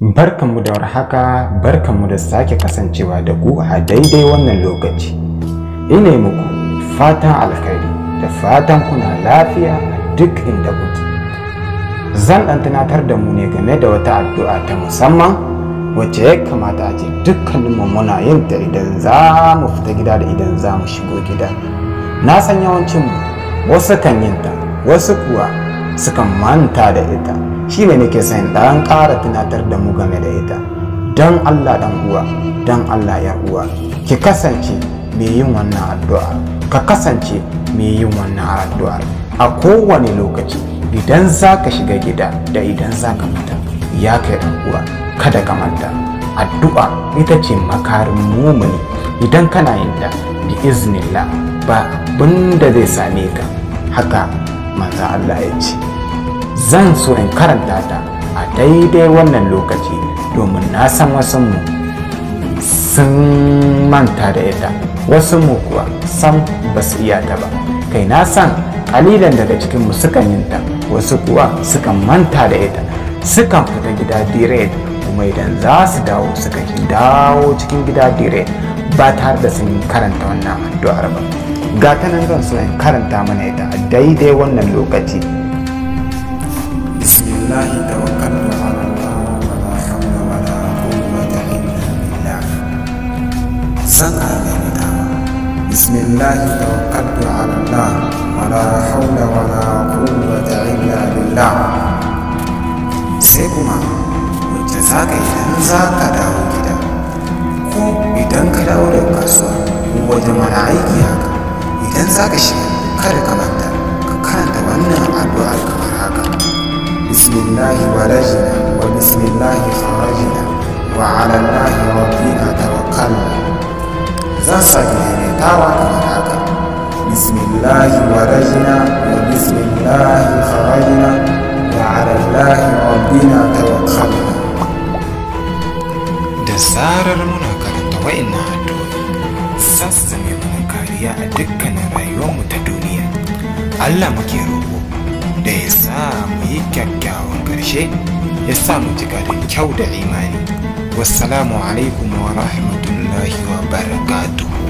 Barkanmu da warhaka, barkanmu da sake kasancewa da ku a daidai wannan lokaci. Ina muku fatan alkhairi da fatan kuna lafiya a duk inda kuke. Zan ɗan tunatar da mu ne game da wata addu'a ta musamman wacce ya kamata a ce dukkaninmu muna yin ta idan za mu fita gida da idan za mu shigo gida. Na san yawancinmu wasu kan yin ta, wasu kuwa sukan manta da ita. Shi ne nake son ɗan ƙara tunatar da mu game da ita. Don Allah ɗan uwa, don Allah ya uwa, ki kasance mai yin wannan addu'a, ka kasance mai yin wannan addu'a a kowane lokaci idan za ka shiga gida da idan za ka fita. Ya kai ɗan uwa, kada ka manta addu'a ita ce makarin mumuni. Idan kana yin ta bi iznillah ba abin da zai same ka. Haka manzo Allah ya ce. Zan so in karanta ta a daidai wannan lokaci domin na san wasu mu sun manta da ita, wasu mu kuwa sam ba su iya ta ba. Kai na san kalilan daga cikin mu sukan yin ta, wasu kuwa sukan manta da ita, sukan fita gida dire kuma idan za su dawo sukan dawo cikin gida dire ba tare da sun karanta wannan addu'ar ba. Ga ta nan zan so in karanta mana ita a daidai wannan lokaci. Bismillah tawakkaltu ala Allah wala hawla wala quwwata illa billah. Zan ayyana. Bismillah tawakkaltu ala Allah wala hawla wala quwwata illa billah. Sai kuma wacce zaka idan zaka dawo gida ko idan ka dawo daga kasuwa ko wajen wani aiki haka, idan zaka shiga kada ka manta ka karanta wannan addu'ar kamar haka. Bismillahi walajna wa bismillahi kharajna wa ala Allahi rabbina tawakkalna. Zan sake maimaitawa kamar haka. Bismillahi walajna wa bismillahi kharajna wa ala Allahi rabbina tawakkalna. Da zarar muna karanta wa'innan addu'o'i za su zame mana kariya a dukkanin rayuwarmu ta duniya. Allah muke roƙo da ya sa mu yi kyakkyawan ƙarshe, ya sa mu cika da kyau da imani. Wassalamu alaikum wa rahmatullahi wa barakatuhu.